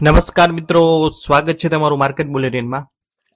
નમસ્કાર મિત્રો, સ્વાગત છે તમારું માર્કેટ બુલેટિનમાં.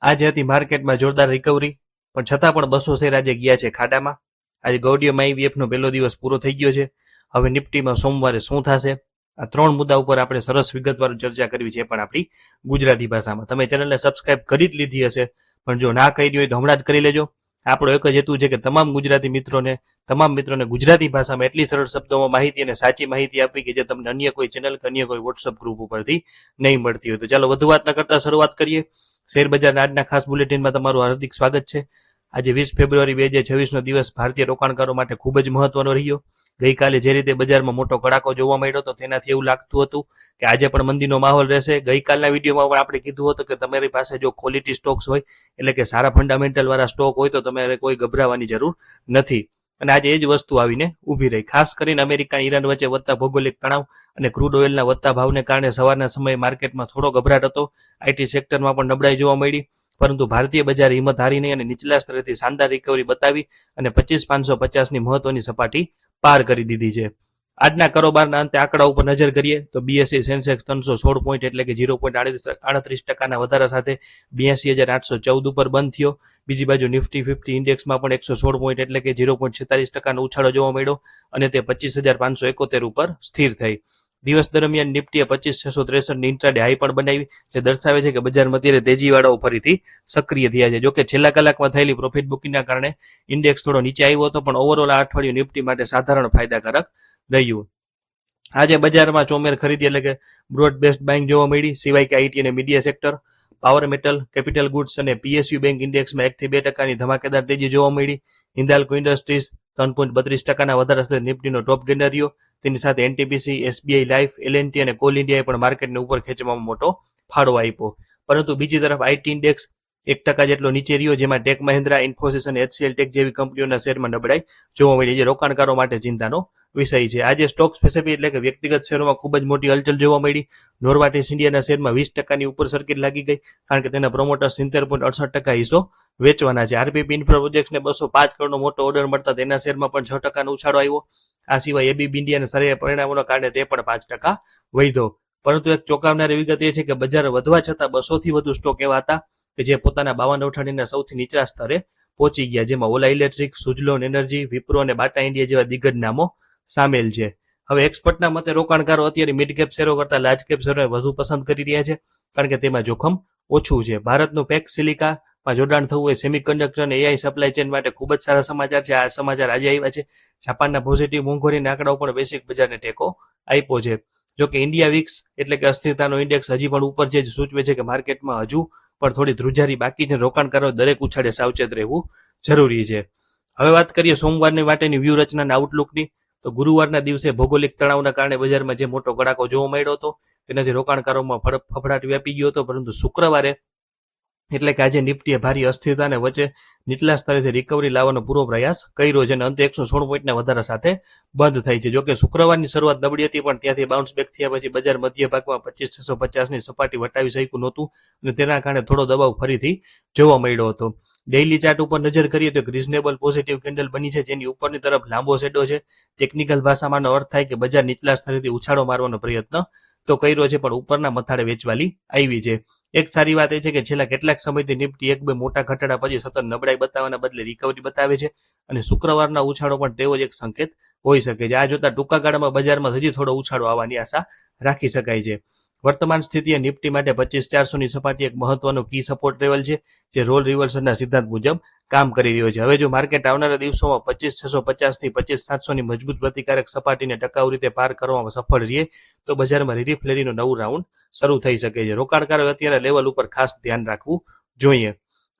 આજે હતી માર્કેટમાં જોરદાર રિકવરી, પણ છતાં પણ 200 શેર આજે ગયા છે ખાડામાં. આજે ગૌડીયમ આઈવીએફ નો પહેલો દિવસ પૂરો થઈ ગયો છે. હવે નિફ્ટીમાં સોમવારે શું થશે, આ 3 મુદ્દા ઉપર આપણે સરસ વિગતવાર ચર્ચા કરવી છે, પણ આપણી ગુજરાતી ભાષામાં. તમે ચેનલને સબસ્ક્રાઇબ કરી જ લીધી હશે, પણ જો ના કરી હોય તો હમણાં જ કરી લેજો. આપણો એક જ હેતુ છે કે તમામ મિત્રોને ગુજરાતી ભાષામાં એટલી સરળ શબ્દોમાં માહિતી અને સાચી માહિતી આપવી કે જે તમને અન્ય કોઈ ચેનલ કે અન્ય કોઈ વોટ્સઅપ ગ્રુપ ઉપરથી નહીં મળતી હોય. તો ચાલો વધુ વાત ન કરતા શરૂઆત કરીએ. શેર બજારના આજના ખાસ બુલેટિનમાં તમારું હાર્દિક સ્વાગત છે. આજે 20 ફેબ્રુઆરી 2026 નો દિવસ ભારતીય રોકાણકારો માટે ખૂબ જ મહત્વનો રહ્યો. ગઈકાલે જે રીતે બજારમાં મોટો કડાકો જોવા મળ્યો હતો તેનાથી એવું લાગતું હતું કે આજે પણ મંદીનો માહોલ રહેશે. ગઈકાલના વિડીયોમાં પણ આપણે કીધું હતું કે તમારી પાસે જો ક્વોલિટી સ્ટોક્સ હોય, એટલે કે સારા ફંડામેન્ટલ વાળા સ્ટોક હોય, તો તમારે કોઈ ગભરાવાની જરૂર નથી. અને આજે એ જ વસ્તુ આવીને ઊભી રહી. ખાસ કરીને અમેરિકા અને ઈરાન વચ્ચે વધતા ભૌગોલિક તણાવ અને ક્રૂડ ઓઇલના વધતા ભાવને કારણે સવારના સમયે માર્કેટમાં થોડો ગભરાટ હતો. આઈટી સેક્ટરમાં પણ નબળાઈ જોવા મળી, પરંતુ ભારતીય બજારે હિંમત હારી નહીં અને નીચલા સ્તરેથી શાનદાર રિકવરી બતાવી અને 25,550ની મહત્વની સપાટી પાર કરી દીધી છે. આજના કારોબારના અંતે આંકડા ઉપર નજર કરીએ તો બીએસસી સેન્સેક્સ 316 પોઈન્ટ એટલે કે 0.38% વધારા સાથે 82,814 ઉપર બંધ થયો. બીજી બાજુ નિફ્ટી 50 ઇન્ડેક્સમાં પણ 116 પોઈન્ટ એટલે કે 0.46%નો ઉછાળો જોવા મળ્યો અને તે 25,571 ઉપર સ્થિર થઈ. દિવસ દરમિયાન નિફ્ટીએ 25,663ની ઇન્ટ્રાડે હાઈ પણ બનાવી, જે દર્શાવે છે કે બજારમાં અત્યારે તેજીવાળાઓ ફરીથી સક્રિય થયા છે. જોકે છેલ્લા કલાકમાં થયેલી પ્રોફિટ બુકિંગના કારણે ઇન્ડેક્સ થોડો નીચે આવ્યો હતો, પણ ઓવરઓલ આ અઠવાડિયું નિફ્ટી માટે સાધારણ ફાયદાકારક રહ્યું. આજે બજારમાં ચોમેર ખરીદી એટલે કે બ્રોડ બેસ્ડ બાઇંગ જોવા મળી, સિવાય કે આઈટી અને media sector, power metal, capital goods અને પીએસયુ બેંક ઇન્ડેક્સમાં 1 થી 2% ધમાકેદાર તેજી જોવા મળી. હિન્દાલ્કો ઇન્ડસ્ટ્રીઝ 3.32%ના વધારા સાથે નિફ્ટીનો ટોપ ગેનર રહ્યો. તેની સાથે એનટીપીસી, એસબીઆઈ લાઈફ, એલએનટી અને કોલ ઇન્ડિયાએ પણ માર્કેટને ઉપર ખેંચવામાં મોટો ફાળો આપ્યો. પરંતુ બીજી તરફ આઈટી ઇન્ડેક્સ 1% જેટલો નીચે રહ્યો, જેમાં ટેક મહિન્દ્રા, ઇન્ફોસિસ અને એચસીએલ ટેક જેવી કંપનીઓના શેરમાં નબળાઈ જોવા મળી, જે રોકાણકારો માટે ચિંતાનો વિષય છે. આજે સ્ટોક સ્પેસિફિક એટલે કે વ્યક્તિગત શેરોમાં ખૂબ જ મોટી હલચલ જોવા મળી. નોર્વાટિસ ઇન્ડિયાના શેરમાં 20%ની ઉપર સર્કિટ લાગી ગઈ, કારણ કે તેના પ્રોમોટર્સ 70.68% હિસ્સો વેચવાના છે. આરપીપી ઇન્ફ્રા પ્રોજેક્ટ્સને 205 કરોડનો મોટો ઓર્ડર મળતા તેના શેરમાં પણ 6%નો ઉછાળો આવ્યો. આ સિવાય એબીબી ઇન્ડિયાના સારા પરિણામોના કારણે તે પણ 5% વધ્યો. પરંતુ એક ચોંકાવનારી વિગત એ છે કે બજાર વધવા છતાં 200થી વધુ સ્ટોક એવા હતા કે જે પોતાના 52 અઠવાડિયાના સૌથી નીચલા સ્તરે પહોંચી ગયા, જેમાં ઓલા ઇલેક્ટ્રિક, સુઝલોન એનર્જી, વિપ્રો અને બાટા ઇન્ડિયા જેવા દિગ્ગજ નામો સામેલ છે. હવે એક્સપર્ટના મતે રોકાણકારો અત્યારે મિડ કેપ શેરો કરતા લાર્જ કેપ શેરોને વધુ પસંદ કરી રહ્યા છે, કારણ કે તેમાં જોખમ ઓછું છે. ભારતનું પેક સિલિકામાં જોડાણ થવું એ સેમિકન્ડક્ટર અને એઆઈ સપ્લાય ચેન માટે ખૂબ જ સારા સમાચાર છે. આ સમાચાર આજે આવ્યા છે. જાપાનના પોઝિટિવ મોંઘવારીના આંકડાઓ પણ વૈશ્વિક બજારને ટેકો આપ્યો છે. જોકે ઇન્ડિયા વિક્સ એટલે કે અસ્થિરતાનો ઇન્ડેક્સ હજી પણ ઉપર છે, જે સૂચવે છે કે માર્કેટમાં હજુ પણ થોડી ધ્રુજારી બાકી છે. રોકાણકારો દરેક ઉછાળે સાવચેત રહેવું જરૂરી છે. હવે વાત કરીએ સોમવારની માટેની વ્યૂહરચનાના આઉટલુકની. તો ગુરુવારના દિવસે ભૌગોલિક તણાવના કારણે બજારમાં જે મોટો કડાકો જોવા મળ્યો હતો, તેનાથી રોકાણકારોમાં ફફડાટ વ્યાપી ગયો હતો. પરંતુ શુક્રવારે એટલે કે આજે નિફ્ટીએ ભારી અસ્થિરતાને વચ્ચે નીચલા સ્તરેથી રિકવરી લાવવાનો પૂરો પ્રયાસ કર્યો છે અને અંતે 116 પોઈન્ટના વધારા સાથે બંધ થઈ છે. જોકે શુક્રવારની શરૂઆત નબળી હતી, પણ ત્યાંથી બાઉન્સ બેક થયા પછી બજાર મધ્ય ભાગમાં 25,650ની સપાટી વટાવી શક્યું નહોતું અને તેના કારણે થોડો દબાવ ફરીથી જોવા મળ્યો હતો. ડેઇલી ચાર્ટ ઉપર નજર કરીએ તો એક રિઝનેબલ પોઝિટિવ કેન્ડલ બની છે, જેની ઉપરની તરફ લાંબો શેડો છે. ટેકનિકલ ભાષામાં અર્થ થાય કે બજાર નીચલા સ્તરેથી ઉછાળો મારવાનો પ્રયત્ન તો કર્યો છે, પણ ઉપરના મથાળે વેચવાલી આવી છે. એક સારી વાત એ છે કે છેલ્લા કેટલાક સમયથી નિફ્ટી 1-2 મોટા ઘટાડા પછી સતત નબળાઈ બતાવવાના બદલે રિકવરી બતાવે છે અને શુક્રવારના ઉછાળો પણ તેવો જ એક સંકેત હોઈ શકે છે. આ જોતા ટૂંકા ગાળામાં બજારમાં હજી થોડો ઉછાળો આવવાની આશા રાખી શકાય છે. વર્તમાન સ્થિતિએ નિફ્ટી માટે 25,400ની સપાટી એક મહત્વનો કી સપોર્ટ લેવલ છે, જે રોલ રિવર્સલના સિદ્ધાંત મુજબ કામ કરી રહ્યો છે. હવે જો માર્કેટ આવનારા દિવસોમાં 25,650થી 25,700ની મજબૂત પ્રતિકારક સપાટીને ટકાઉ રીતે પાર કરવામાં સફળ રહે, તો બજારમાં રીફ્લેરીનું નવું રાઉન્ડ શરૂ થઈ શકે છે. રોકાણકારોએ અત્યારે લેવલ ઉપર ખાસ ધ્યાન રાખવું જોઈએ.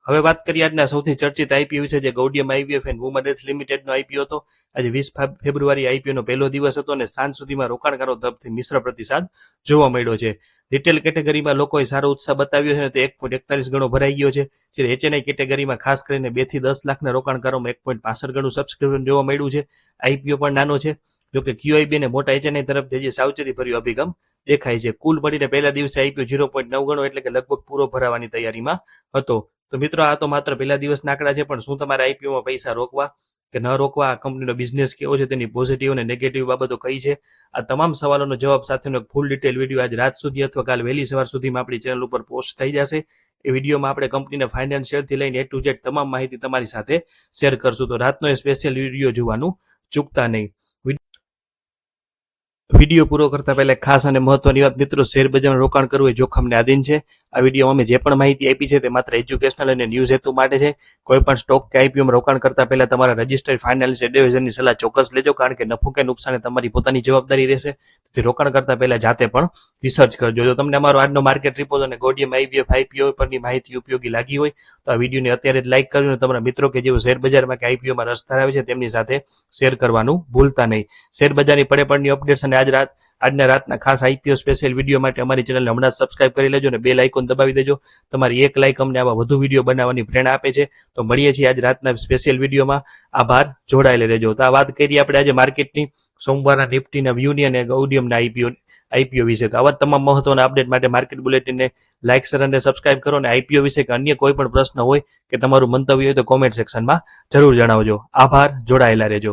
હવે વાત કરીએ આજના સૌથી ચર્ચિત આઈપીઓ વિશે, જે Gaudium IVF and woman health લિમિટેડનો આઈપીઓ હતો. આજે 20 ફેબ્રુઆરી આઈપીઓનો પહેલો દિવસ હતો અને સાંજ સુધીમાં રોકાણકારો તરફથી મિશ્ર પ્રતિસાદ જોવા મળ્યો છે. રિટેલ કેટેગરીમાં લોકોએ સારો ઉત્સાહ બતાવ્યો છે અને તે 1.41 ગણો ભરાઈ ગયો છે. જ્યારે એચએનઆઈ કેટેગરીમાં ખાસ કરીને 2 થી 10 લાખના રોકાણકારોમાં 1.65 ગણું સબસ્ક્રિપ્શન જોવા મળ્યું છે. આઈપીઓ પણ નાનો છે. જોકે ક્યુઆઈબી અને મોટા એચએનઆઈ તરફથી હજી સાવચેતી ભર્યો અભિગમ દેખાય છે. કુલ મળીને પહેલા દિવસે આઈપીઓ 0.9 ગણો એટલે કે લગભગ પૂરો ભરાવાની તૈયારીમાં હતો. તો મિત્રો, આ તો માત્ર પહેલા દિવસના આંકડા છે, પણ શું તમારે આઈપીઓમાં પૈસા રોકવા કે ન રોકવા, આ કંપનીનો બિઝનેસ કેવો છે, તેની પોઝિટિવ અને નેગેટિવ બાબતો કઈ છે, આ તમામ સવાલોનો જવાબ સાથેનો એક ફૂલ ડિટેલ વિડીયો આજ રાત સુધી અથવા કાલ વહેલી સવાર સુધીમાં આપણી ચેનલ ઉપર પોસ્ટ થઈ જશે. એ વિડીયોમાં આપણે કંપનીના ફાઇનાન્શિયલથી લઈને A to Z તમામ માહિતી તમારી સાથે શેર કરશું. તો રાતનો એ સ્પેશિયલ વિડીયો જોવાનું ચૂકતા નહીં. વિડીયો પૂરો કરતા પહેલા ખાસ અને મહત્વની વાત મિત્રો, શેર બજારમાં રોકાણ કરવું એ જોખમને આધીન છે. આ વિડીયોમાં અમે જે પણ માહિતી આપી છે તે માત્ર એજ્યુકેશનલ અને ન્યૂઝ હેતુ માટે છે. કોઈ પણ સ્ટોક કે આઈપીઓમાં રોકાણ કરતા પહેલા તમારા રજિસ્ટર્ડ ફાઇનાન્શિયલ એડવાઇઝરની સલાહ ચોક્કસ લેજો, કારણ કે નફો કે નુકસાન તમારી પોતાની જવાબદારી રહેશે. તેથી રોકાણ કરતા પહેલા જાતે પણ રિસર્ચ કરજો. જો તમને અમારો આજનો માર્કેટ રિપોર્ટ અને ગોડિયમ IVF IPO પરની માહિતી ઉપયોગી લાગી હોય તો આ વિડીયોને અત્યારે જ લાઇક કરજો અને તમારા મિત્રો કે જેઓ શેર બજારમાં કે આઈપીઓમાં રસ ધરાવે છે તેમની સાથે શેર કરવાનું ભૂલતા નહીં. શેર બજારની પડેપડની અપડેટ્સ અને આજના રાતના ખાસ આઈપીઓ સ્પેશિયલ વિડીયો માટે અમારી ચેનલને હમણાં સબસ્ક્રાઇબ કરી લેજો અને બેલ આઇકોન દબાવી દેજો. તમારી એક લાઇક અમને આવા વધુ વિડીયો બનાવવાની પ્રેરણા આપે છે. તો મળીએ છીએ આજ રાતના સ્પેશિયલ વિડીયોમાં. આભાર, જોડાયેલા રહેજો. તો આ વાત કરીએ આપણે આજે માર્કેટની, સોમવારના નિફ્ટીના વ્યૂની અને ગૌડિયમના આઈપીઓ વિશે. તો આવા તમામ મહત્વના અપડેટ માટે માર્કેટ બુલેટિનને લાઇક, શેર અને સબસ્ક્રાઇબ કરો. અને આઈપીઓ વિશે કે અન્ય કોઈ પણ પ્રશ્ન હોય કે તમારું મંતવ્ય હોય તો કોમેન્ટ સેક્શનમાં જરૂર જણાવજો. આભાર, જોડાયેલા રહેજો.